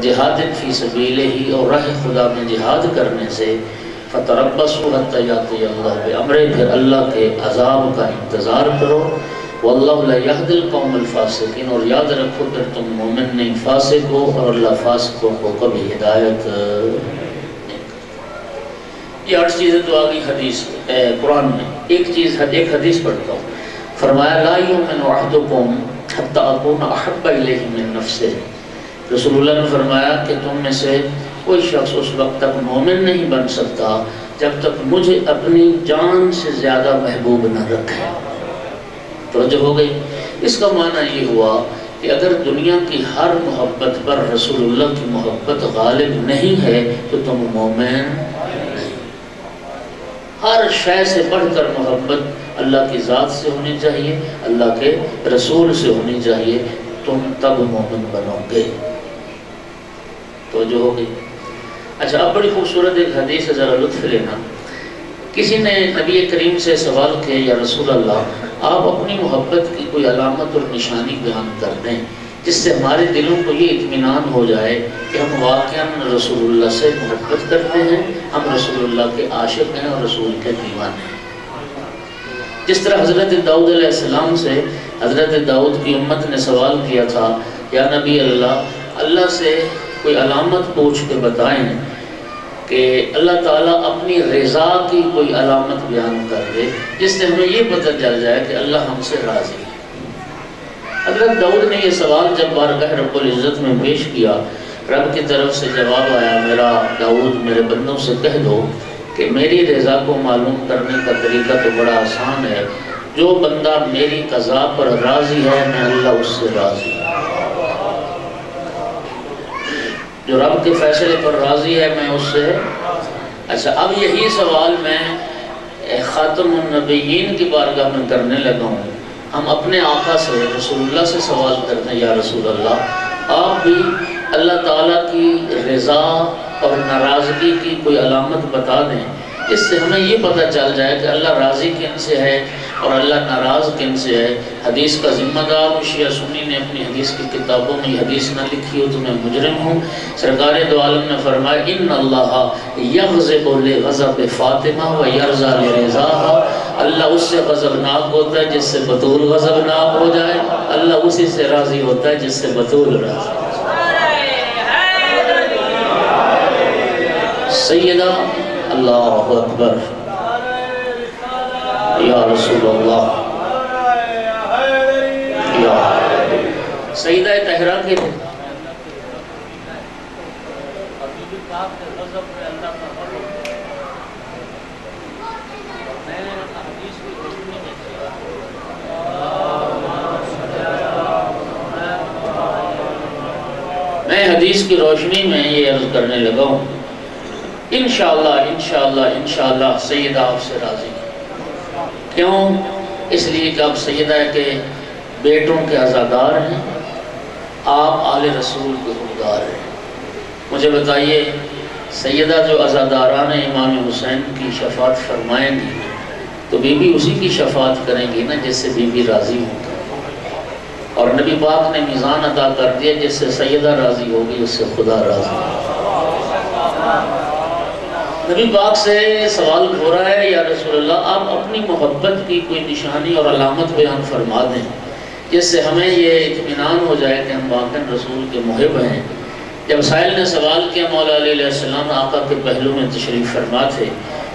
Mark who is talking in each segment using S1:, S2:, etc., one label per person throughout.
S1: جہاد فی سبیلہ اور راہ خدا میں جہاد کرنے سے فتربصوا حتی یاتی اللہ بامرہ، پھر اللہ کے عذاب کا انتظار کرو، واللہ لا یہدی القوم الفاسقین، اور یاد رکھو پھر تم مومن نہیں فاسق ہو، اور اللہ فاسقوں کو کبھی ہدایت نہیں۔ یہ 8 چیزیں تو آگئی حدیث قرآن میں۔ ایک حدیث پڑھتا ہوں، فرمایا لا یؤمن احدکم حتی اکون احب الیہ من نفسہ۔ رسول اللہ نے فرمایا کہ تم میں سے کوئی شخص اس وقت تک مومن نہیں بن سکتا جب تک مجھے اپنی جان سے زیادہ محبوب نہ رکھے۔ توجہ ہو گئی؟ اس کا معنی یہ ہوا کہ اگر دنیا کی ہر محبت پر رسول اللہ کی محبت غالب نہیں ہے تو تم مومن نہیں۔ ہر شے سے بڑھ کر محبت اللہ کی ذات سے ہونی چاہیے، اللہ کے رسول سے ہونی چاہیے، تم تب مومن بنو گے۔ توجہ ہو گئی؟ اچھا، اب بڑی خوبصورت ایک حدیث ہے، ذرا لطف لینا۔ کسی نے نبی کریم سے سوال کیا، یا رسول اللہ آپ اپنی محبت کی کوئی علامت اور نشانی بیان کر دیں جس سے ہمارے دلوں کو یہ اطمینان ہو جائے کہ ہم واقعاً رسول اللہ سے محبت کرتے ہیں، ہم رسول اللہ کے عاشق ہیں اور رسول کے دیوانے ہیں۔ جس طرح حضرت داؤد علیہ السلام سے حضرت داؤد کی امت نے سوال کیا تھا، یا نبی اللہ سے کوئی علامت پوچھ کے بتائیں کہ اللہ تعالیٰ اپنی رضا کی کوئی علامت بیان کر دے جس سے ہمیں یہ پتہ چل جائے کہ اللہ ہم سے راضی ہے۔ حضرت داؤد نے یہ سوال جب بارگاہ رب العزت میں پیش کیا، رب کی طرف سے جواب آیا، میرا داؤد میرے بندوں سے کہہ دو کہ میری رضا کو معلوم کرنے کا طریقہ تو بڑا آسان ہے، جو بندہ میری قضا پر راضی ہے میں اللہ اس سے راضی ہوں، جو رب کے فیصلے پر راضی ہے میں اس سے۔ اچھا، اب یہی سوال میں خاتم النبیین کی بارگاہ میں کرنے لگا ہوں۔ ہم اپنے آقا سے رسول اللہ سے سوال کرتے ہیں، یا رسول اللہ آپ بھی اللہ تعالیٰ کی رضا اور ناراضگی کی کوئی علامت بتا دیں جس سے ہمیں یہ پتہ چل جائے کہ اللہ راضی کن سے ہے اور اللہ ناراض کن سے ہے۔ حدیث کا ذمہ دار ہوں، شیعہ سنی نے اپنی حدیث کی کتابوں میں یہ حدیث نہ لکھی ہو تو میں مجرم ہوں۔ سرکار دو عالم نے فرمایا ان اللہ یغضب لغضب فاطمہ و یرضی لرضاها، اللہ اس سے غضبناک ہوتا ہے جس سے بطول غضبناک ہو جائے، اللہ اسی سے راضی ہوتا ہے جس سے بطول راضی ہو جائے۔ سیدہ اللہ اکبر، یا رسول اللہ، یا سیدہ طاہرہ کے میں حدیث کی روشنی میں یہ عرض کرنے لگا ہوں، انشاءاللہ انشاءاللہ انشاءاللہ سیدہ آپ سے راضی ہے۔ کیوں؟ اس لیے کہ آپ سیدہ کے بیٹوں کے عزادار ہیں، آپ آل رسول کے حقدار ہیں۔ مجھے بتائیے، سیدہ جو عزاداران امام حسین کی شفاعت فرمائیں گی تو بی بی اسی کی شفاعت کریں گی نا جس سے بی بی راضی ہوگی، اور نبی پاک نے میزان عطا کر دیا جس سے سیدہ راضی ہوگی اس سے خدا راضی ہوگی۔ نبی پاک سے سوال ہو رہا ہے، یا رسول اللہ آپ اپنی محبت کی کوئی نشانی اور علامت بیان فرما دیں جس سے ہمیں یہ اطمینان ہو جائے کہ ہم واقعاً رسول کے محب ہیں۔ جب سائل نے سوال کیا، مولا علی علیہ السلام آقا کے پہلو میں تشریف فرما تھے،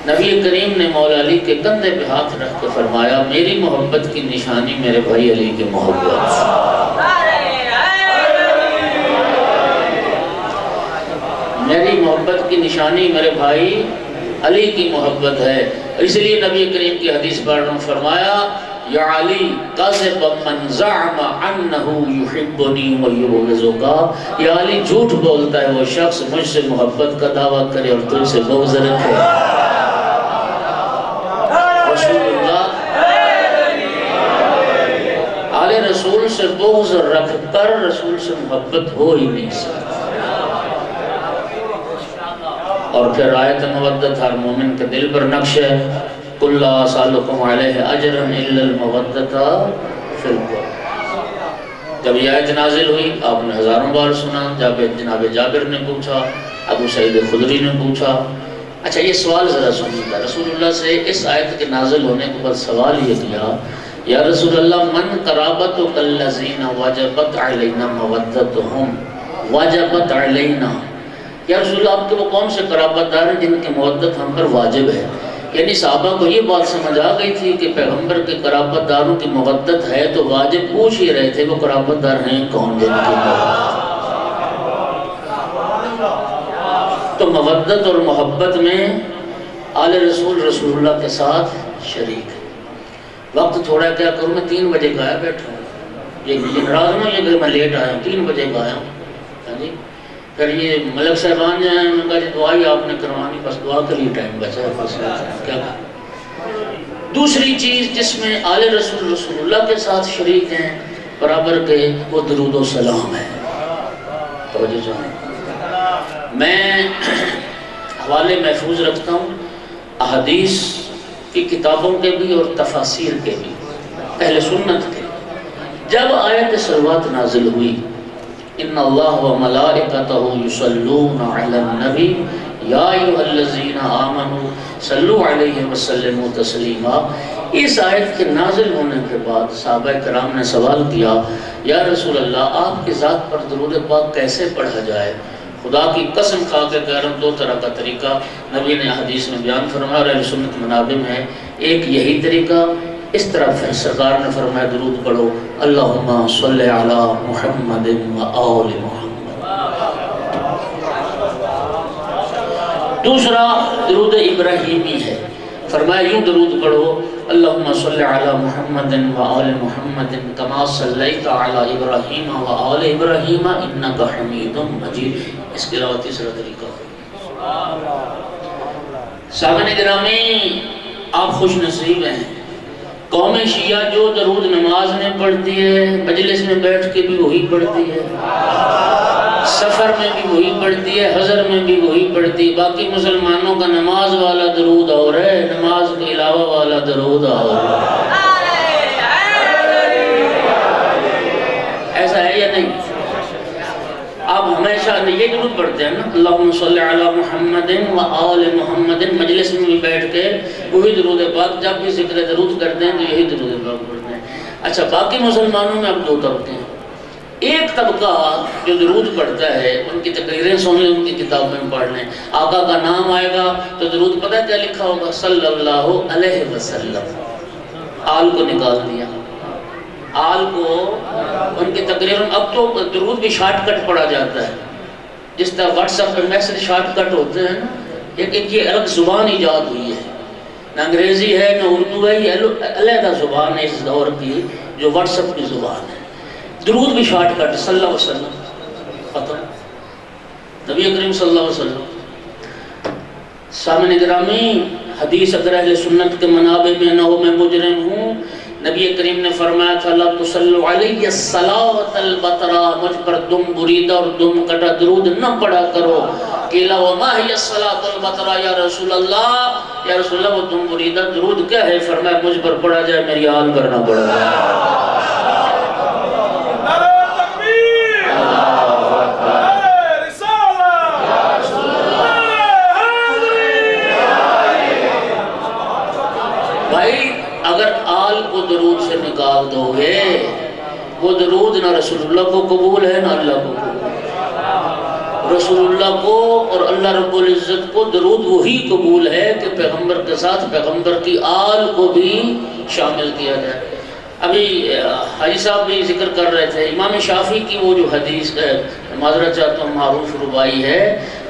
S1: نبی کریم نے مولا علی کے کندھے پہ ہاتھ رکھ کے فرمایا میری محبت کی نشانی میرے بھائی علی کی محبت، میری محبت کی نشانی میرے بھائی علی کی محبت ہے۔ اس لیے نبی کریم کی حدیث پڑھ رہا ہوں، فرمایا یا علی کذب من زعم انه يحبني ويبغضك، یا علی جھوٹ بولتا ہے وہ شخص مجھ سے محبت کا دعویٰ کرے اور تجھ سے بغض رکھے۔ رسول اللہ آل رسول سے بغض رکھ کر رسول سے محبت ہو ہی نہیں سکتی۔ اور پھر آیت مودت ہر مومن کے دل پر نقش ہے، قُلْ لَا أَسْأَلُكُمْ عَلَيْهِ أَجْرًا إِلَّا الْمَوَدَّةَ فِي الْقُرْبَى۔ جب یہ آیت نازل ہوئی آپ نے ہزاروں بار سنا، جب جناب جابر نے پوچھا، ابو سعید خدری نے پوچھا۔ اچھا یہ سوال ذرا سنیے گا، رسول اللہ سے اس آیت کے نازل ہونے کے بعد سوال یہ کیا، یا رسول اللہ من قرابت کالذین وجبت علینا مودتہم وجبت علینا، یا رسول اللہ آپ کے وہ کون سے قرابت دار ہیں جن کی مودت ہم پر واجب ہے؟ یعنی صحابہ کو یہ بات سمجھ آ گئی تھی کہ پیغمبر کے قرابت داروں کی مودت ہے تو واجب پوچھ ہی رہے تھے وہ قرابت دار ہیں کون جن کی مودت۔ تو مودت اور محبت میں آل رسول رسول اللہ کے ساتھ شریک ہے۔ وقت تھوڑا کیا کروں، میں 3 بجے کا آیا بیٹھا ہوں، یہ ناراض نہ کہ میں لیٹ آیا ہوں، 3 بجے کا آیا ہوں۔ پھر یہ ملک صاحبان جائیں، انہوں نے کہا جی دعائی آپ نے کروانی، بس دعا کے لیے ٹائم بچا ہے، بس کیا کہا۔ دوسری چیز جس میں آل رسول رسول اللہ کے ساتھ شریک ہیں برابر کے، وہ درود و سلام ہے۔ توجہ جائیں، میں حوالے محفوظ رکھتا ہوں احادیث کی کتابوں کے بھی اور تفاسیر کے بھی، اہل سنت کے۔ جب آیت صلوات نازل ہوئی، ان اللہ و ملائکتہ یصلون علی النبی یا ایھا الذین آمنوا صلوا علیہ وسلموا تسلیما، اس آیت کے نازل ہونے کے بعد صحابہ کرام نے سوال کیا، یا رسول اللہ آپ کی ذات پر درود پاک کیسے پڑھا جائے؟ خدا کی قسم کھا کے کہہ رہا ہوں 2 طرح کا طریقہ نبی نے حدیث میں بیان فرمایا اور اہل سنت منابع میں ہے۔ ایک یہی طریقہ، اس طرح پھر سرکار نے فرمایا درود پڑھو اللہم صلی علی محمد و آل محمد۔ دوسرا درود ابراہیمی ہے، فرمایا یوں درود پڑھو اللہم صلی علی محمد و آل محمد کما صلیت علی ابراہیم و آل ابراہیم انکا حمید مجید۔ اس کے علاوہ تیسرا طریقہ، سامعین گرامی آپ خوش نصیب ہیں، قوم شیعہ جو درود نماز میں پڑھتی ہے، مجلس میں بیٹھ کے بھی وہی پڑھتی ہے، سفر میں بھی وہی پڑھتی ہے، حضر میں بھی وہی پڑھتی ہے۔ باقی مسلمانوں کا نماز والا درود اور ہے، نماز کے علاوہ والا درود اور ہے۔ ایسا ہے یا نہیں؟ آپ ہمیشہ یہ درود پڑھتے ہیں نا، اللہم صلی علی محمد و آل محمد، مجلس میں بھی بیٹھ کے وہی درود پاک، جب بھی ذکر درود کرتے ہیں تو یہی درود پاک پڑھتے ہیں۔ اچھا باقی مسلمانوں میں اب 2 طبقے ہیں، ایک طبقہ جو درود پڑھتا ہے ان کی تقریریں سن لیں، ان کی کتابیں پڑھ لیں، آقا کا نام آئے گا تو درود پتہ کیا لکھا ہوگا، صلی اللہ علیہ وسلم، آل کو نکال دیا، آل کو ان کی تقریروں۔ اب تو درود بھی شارٹ کٹ پڑھا جاتا ہے، جس طرح واٹس ایپ پہ میسج شارٹ کٹ ہوتے ہیں نا، ایک یہ الگ زبان ایجاد ہوئی ہے، نہ انگریزی ہے نہ اردو ہے، یہ علیحدہ زبان ہے اس دور کی جو واٹس ایپ کی زبان ہے۔ درود بھی شارٹ کٹ صلی اللہ علیہ وسلم ختم، نبی کریم صلی اللہ علیہ وسلم۔ سامعین گرامی حدیث اگر اہل سنت کے منابع میں نہ ہو میں مجرم ہوں، نبی کریم نے فرمایا تھا لا تصلوا علی الصلاۃ البترا، مجھ پر دم بریدہ اور دم کٹا درود نہ پڑھا کرو۔ قیل وما هي الصلاۃ البترا یا رسول اللہ، یا رسول اللہ وہ دم بریدہ درود کیا ہے؟ فرمایا مجھ پر پڑھا جائے میری آل پر نہ پڑھا جائے۔ اگر آل کو درود سے نکال دو گے، وہ درود نہ رسول اللہ کو قبول ہے نہ اللہ کو قبول ہے۔ رسول اللہ کو اور اللہ رب العزت کو درود وہی قبول ہے کہ پیغمبر کے ساتھ پیغمبر کی آل کو بھی شامل کیا جائے۔ ابھی حاجی صاحب بھی ذکر کر رہے تھے، امام شافعی کی وہ جو حدیث معذرت چاہتا ہوں معروف ربائی ہے،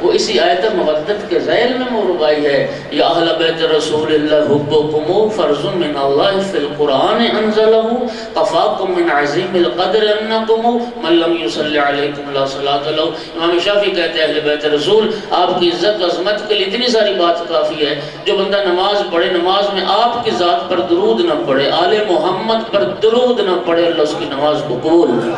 S1: وہ اسی آیت مودت کے ذیل میں وہ ربائی ہے، یا اہل بیت رسول اللہ حبکم فرض من اللہ فی القرآن انزلہ قفاکم من عظیم القدر انکم من لم یصلی علیکم لا صلاۃ لہ۔ امام شافعی کہتے ہیں اہل بیت رسول آپ کی عزت و عظمت کے لیے اتنی ساری بات کافی ہے، جو بندہ نماز پڑھے نماز میں آپ کی ذات پر درود نہ پڑھے، آل محمد پر درود نہ پڑھے، اللہ اس کی نماز کو قبول نہ۔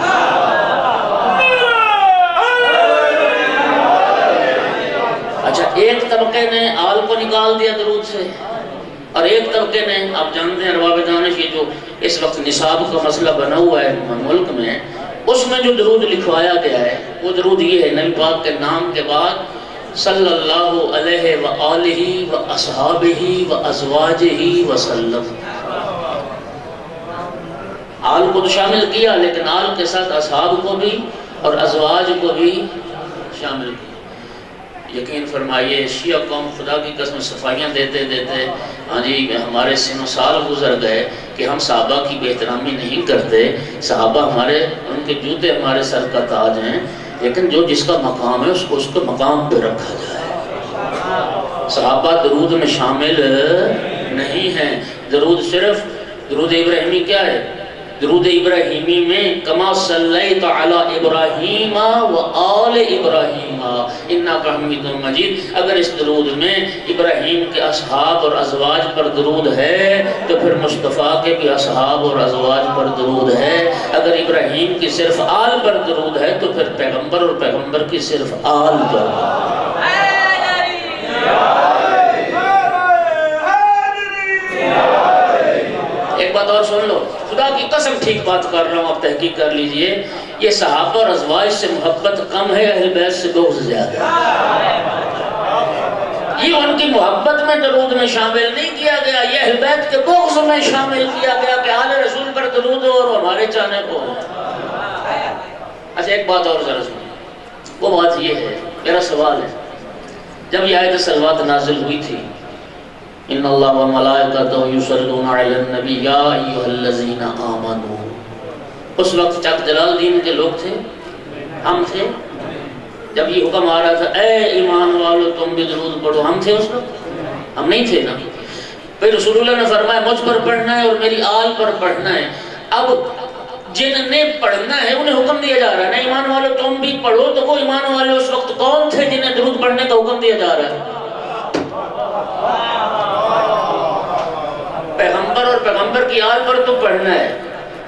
S1: اچھا ایک طبقے نے آل کو نکال دیا درود سے، اور ایک طبقے نے، آپ جانتے ہیں رواب دانش یہ جو اس وقت نصاب کا مسئلہ بنا ہوا ہے ملک میں، اس میں جو درود لکھوایا گیا ہے وہ درود یہ ہے، نبی پاک کے نام کے بعد صلی اللہ علیہ وآلہ واصحابہ وازواجہ وسلم، آل کو تو شامل کیا لیکن آل کے ساتھ اصحاب کو بھی اور ازواج کو بھی شامل کیا۔ یقین فرمائیے شیعہ قوم خدا کی قسم صفائیاں دیتے دیتے ہاں جی ہمارے سن و سال گزر گئے کہ ہم صحابہ کی بے احترامی نہیں کرتے، صحابہ ہمارے، ان کے جوتے ہمارے سر کا تاج ہیں، لیکن جو جس کا مقام ہے اس کو اس کے مقام پہ رکھا جائے۔ صحابہ درود میں شامل نہیں ہیں۔ درود صرف درود ابراہیمی کیا ہے؟ درود ابراہیمی میں کما صلیت علی ابراہیم و آل ابراہیم انک حمید مجید، اگر اس درود میں ابراہیم کے اصحاب اور ازواج پر درود ہے تو پھر مصطفیٰ کے بھی اصحاب اور ازواج پر درود ہے، اگر ابراہیم کی صرف آل پر درود ہے تو پھر پیغمبر اور پیغمبر کی صرف آل پر۔ ایک بات اور سن لو، خدا کی قسم ٹھیک بات کر رہا ہوں، آپ تحقیق کر لیجئے، یہ صحابہ اور ازواج سے محبت کم ہے، اہل بیت سے بغض زیادہ ہے۔ یہ ان کی محبت میں درود میں شامل نہیں کیا گیا، یہ اہل بیت کے بغض میں شامل کیا گیا کہ آل رسول پر درود ہو اور ہمارے چاہنے کو ہو۔ اچھا ایک بات اور ذرا سنیں، وہ بات یہ ہے، میرا سوال ہے، جب یہ آیت صلوات نازل ہوئی تھی ان اللہ و ملائکتہ یصلون علی النبی یا ایھا الذین آمنوا، اس وقت چک جلال الدین کے لوگ تھے، ہم تھے، جب یہ حکم آ رہا تھا اے ایمان والو تم بھی درود پڑھو، ہم تھے اس وقت؟ ہم نہیں تھے نا۔ پھر رسول اللہ نے فرمایا مجھ پر پڑھنا ہے اور میری آل پر پڑھنا ہے۔ اب جن نے پڑھنا ہے انہیں حکم دیا جا رہا ہے نا ایمان والو تم بھی پڑھو، تو وہ ایمان والے اس وقت کون تھے جنہیں درود پڑھنے کا حکم دیا جا رہا ہے؟ پیغمبر اور پیغمبر کی آل پر تو پڑھنا ہے۔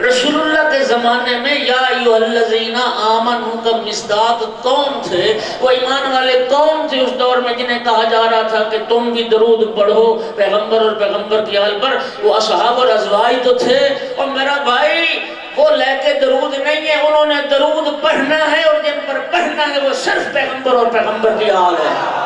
S1: رسول اللہ کے زمانے میں یا ایھا الذین آمنوا کا مصداق کون تھے؟ وہ ایمان والے کون تھے اس دور میں جنہیں کہا جا رہا تھا کہ تم بھی درود پڑھو پیغمبر اور پیغمبر کی آل پر؟ وہ اصحاب اور ازواج تو تھے۔ اور میرا بھائی وہ لے کے درود نہیں ہے، انہوں نے درود پڑھنا ہے اور جن پر پڑھنا ہے وہ صرف پیغمبر اور پیغمبر کی آل ہے۔